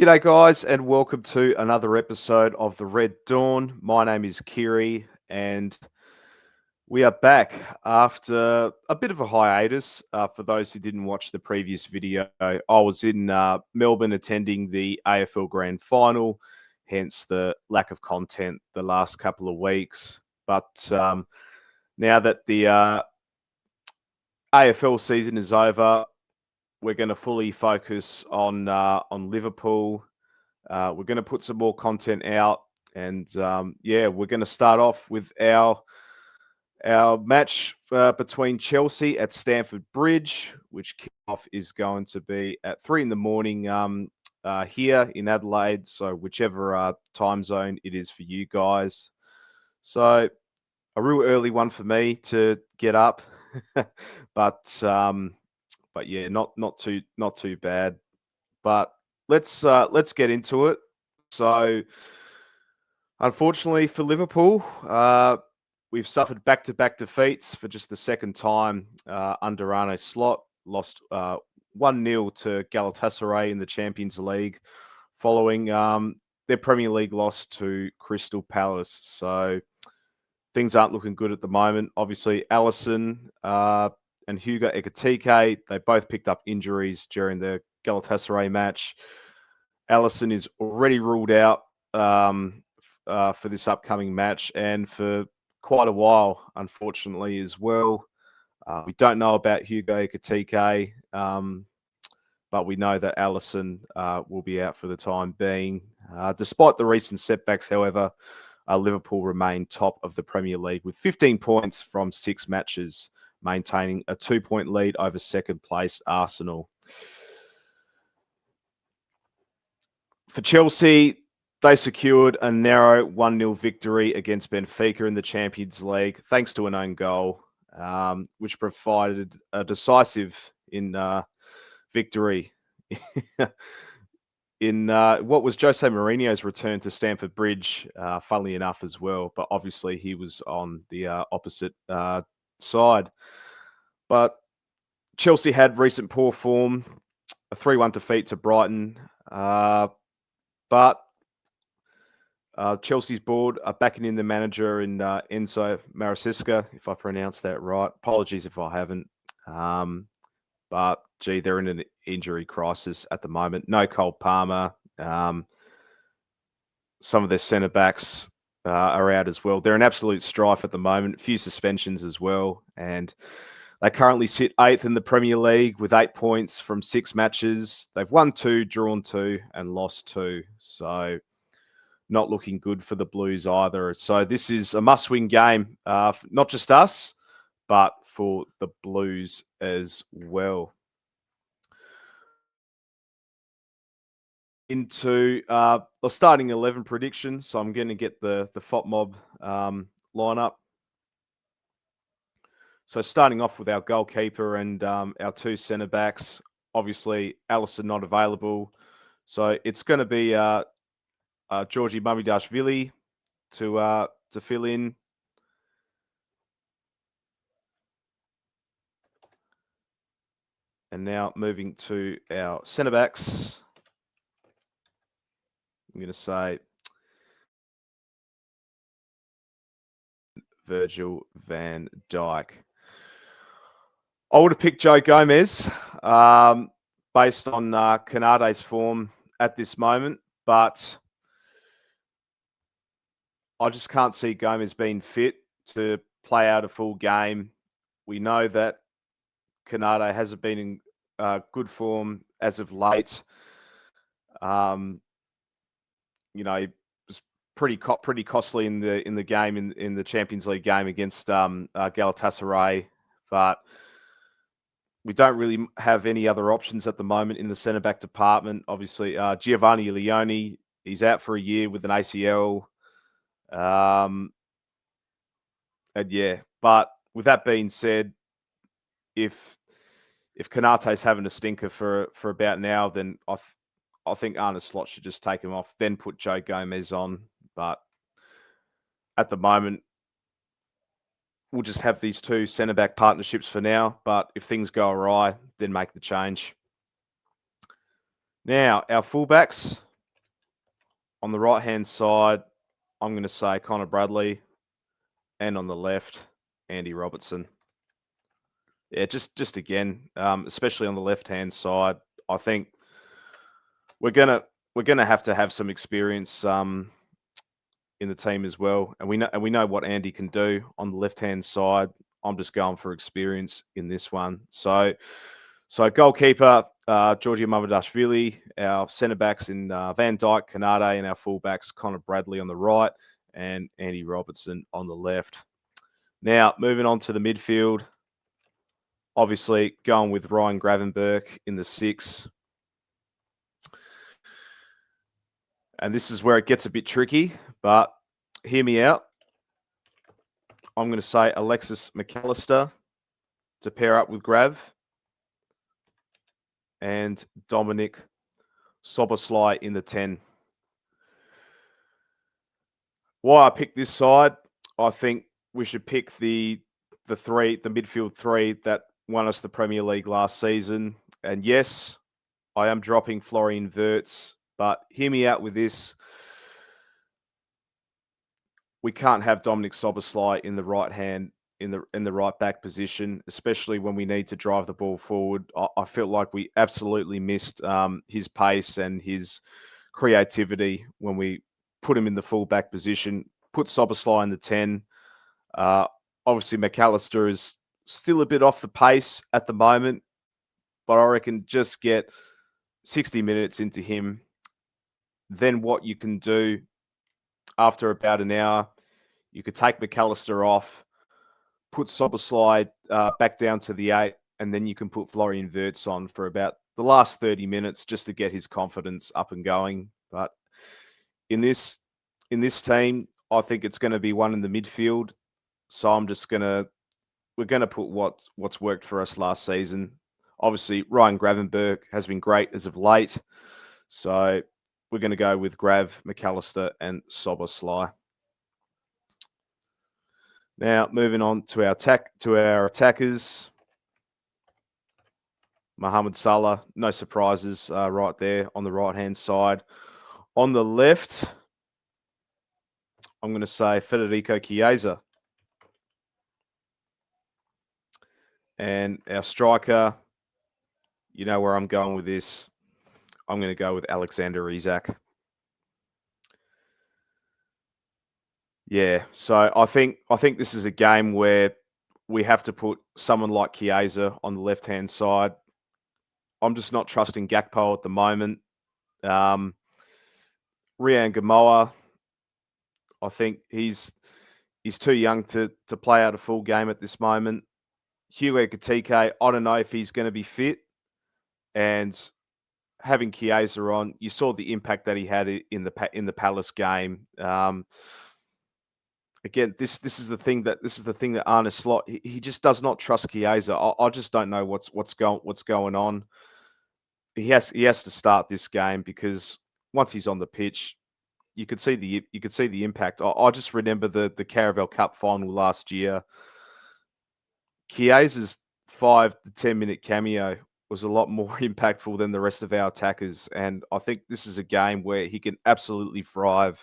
G'day, guys, and welcome to another episode of the Red Dawn. My name is Kiri, and we are back after a bit of a hiatus. For those who didn't watch the previous video, I was in Melbourne attending the AFL Grand Final, hence the lack of content the last couple of weeks. But now that the AFL season is over, we're going to fully focus on Liverpool. We're going to put some more content out, and we're going to start off with our match between Chelsea at Stamford Bridge, which kickoff is going to be at 3 a.m. Here in Adelaide. So whichever time zone it is for you guys. So a real early one for me to get up, but yeah, not too bad. But let's get into it. So, unfortunately for Liverpool, we've suffered back-to-back defeats for just the second time under Arne Slot. Lost 1-0 to Galatasaray in the Champions League, following their Premier League loss to Crystal Palace. So things aren't looking good at the moment. Obviously, Alisson and Hugo Ekitike, they both picked up injuries during the Galatasaray match. Alisson is already ruled out for this upcoming match and for quite a while, unfortunately, as well. We don't know about Hugo Ekitike, but we know that Alisson will be out for the time being. Despite the recent setbacks, however, Liverpool remain top of the Premier League with 15 points from 6 matches, maintaining a 2-point lead over second place Arsenal. For Chelsea, they secured a narrow 1-0 victory against Benfica in the Champions League, thanks to an own goal, which provided a decisive victory in what was Jose Mourinho's return to Stamford Bridge, funnily enough as well. But obviously he was on the opposite side. But Chelsea had recent poor form, a 3-1 defeat to Brighton. But Chelsea's board are backing in the manager in Enzo Maresca, if I pronounced that right. Apologies if I haven't. But, gee, they're in an injury crisis at the moment. No Cole Palmer. Some of their centre-backs are out as well. They're in absolute strife at the moment. A few suspensions as well. And they currently sit 8th in the Premier League with 8 points from 6 matches. They've won 2, drawn 2, and lost 2. So not looking good for the Blues either. So this is a must-win game, not just us, but for the Blues as well. Into the starting 11 prediction. So I'm going to get the FOTMob lineup. So starting off with our goalkeeper and our 2 centre-backs. Obviously, Alisson not available. So it's going to be Georgi Mamidashvili to fill in. And now moving to our centre-backs. I'm going to say Virgil van Dijk. I would have picked Joe Gomez based on Canade's form at this moment, but I just can't see Gomez being fit to play out a full game. We know that Canade hasn't been in good form as of late. He was pretty costly in the game in the Champions League game against Galatasaray, but we don't really have any other options at the moment in the centre-back department. Obviously, Giovanni Leone, he's out for a year with an ACL. And yeah, but with that being said, if Kanate's having a stinker for about now, then I think Arne Slot should just take him off, then put Joe Gomez on. But at the moment, we'll just have these 2 centre-back partnerships for now. But if things go awry, then make the change. Now, our fullbacks. On the right-hand side, I'm going to say Connor Bradley, and on the left, Andy Robertson. Yeah, just again, especially on the left-hand side, I think we're gonna have to have some experience in the team as well, and we know what Andy can do on the left-hand side. I'm just going for experience in this one. So goalkeeper, Georgia Mamardashvili, our centre backs in Van Dijk, Kanade, and our fullbacks, Connor Bradley on the right and Andy Robertson on the left. Now, moving on to the midfield, obviously going with Ryan Gravenberch in the 6. And this is where it gets a bit tricky, but hear me out. I'm going to say Alexis McAllister to pair up with Grav, and Dominic Soboslai in the 10. Why I picked this side, I think we should pick the midfield 3 that won us the Premier League last season. And yes, I am dropping Florian Wirtz, but hear me out with this. We can't have Dominic Soboslai in the right hand in the right back position, especially when we need to drive the ball forward. I felt like we absolutely missed his pace and his creativity when we put him in the full back position. Put Soboslai in the 10. Obviously, McAllister is still a bit off the pace at the moment, but I reckon just get 60 minutes into him. Then what you can do after about an hour, you could take McAllister off, put Soboslai back down to the 8, and then you can put Florian Wirtz on for about the last 30 minutes just to get his confidence up and going. But in this team, I think it's going to be one in the midfield. So we're going to put what's worked for us last season. Obviously, Ryan Gravenberch has been great as of late. So we're going to go with Grav, McAllister, and Soboslai. Now, moving on to our attackers. Mohamed Salah, no surprises right there on the right-hand side. On the left, I'm going to say Federico Chiesa. And our striker, you know where I'm going with this. I'm going to go with Alexander Isak. Yeah, so I think this is a game where we have to put someone like Chiesa on the left-hand side. I'm just not trusting Gakpo at the moment. Ryan Gamoa, I think he's too young to play out a full game at this moment. Hugo Ekitike, I don't know if he's going to be fit. And having Chiesa on, you saw the impact that he had in the Palace game. Again, this is the thing that Arne Slot, he just does not trust Chiesa. I just don't know what's going on. He has to start this game because once he's on the pitch, you could see the impact. I just remember the Carabao Cup final last year. Chiesa's 5 to 10 minute cameo was a lot more impactful than the rest of our attackers, and I think this is a game where he can absolutely thrive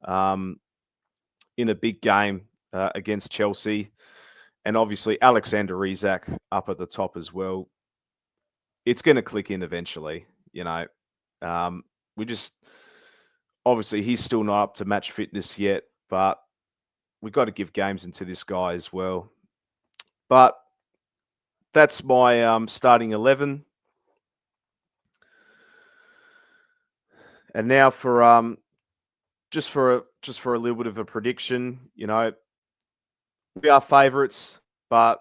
in a big game against Chelsea, and obviously Alexander Isak up at the top as well. It's going to click in eventually, you know. We just obviously he's still not up to match fitness yet, but we've got to give games into this guy as well. But that's my starting 11. And now for just for a little bit of a prediction, you know, we are favourites, but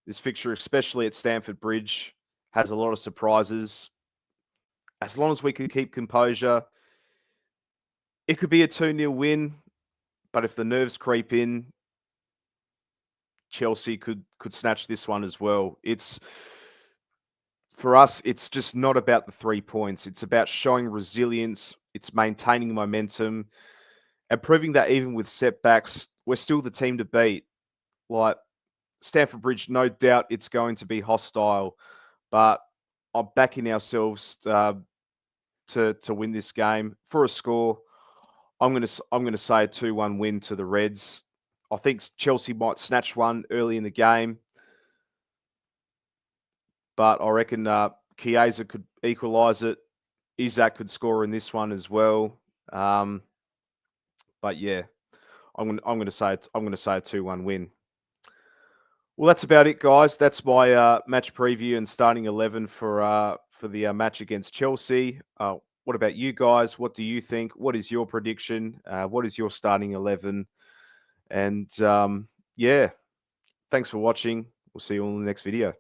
this fixture, especially at Stamford Bridge, has a lot of surprises. As long as we can keep composure, it could be a 2-0 win, but if the nerves creep in, Chelsea could snatch this one as well. For us, it's just not about the 3 points. It's about showing resilience. It's maintaining momentum and proving that even with setbacks, we're still the team to beat. Like Stamford Bridge, no doubt it's going to be hostile, but I'm backing ourselves to to win this game. For a score, I'm gonna say a 2-1 win to the Reds. I think Chelsea might snatch one early in the game, but I reckon Chiesa could equalise it. Isak could score in this one as well. But yeah, I'm gonna say a 2-1 win. Well, that's about it, guys. That's my match preview and starting 11 for the match against Chelsea. What about you guys? What do you think? What is your prediction? What is your starting 11? And yeah, thanks for watching. We'll see you all in the next video.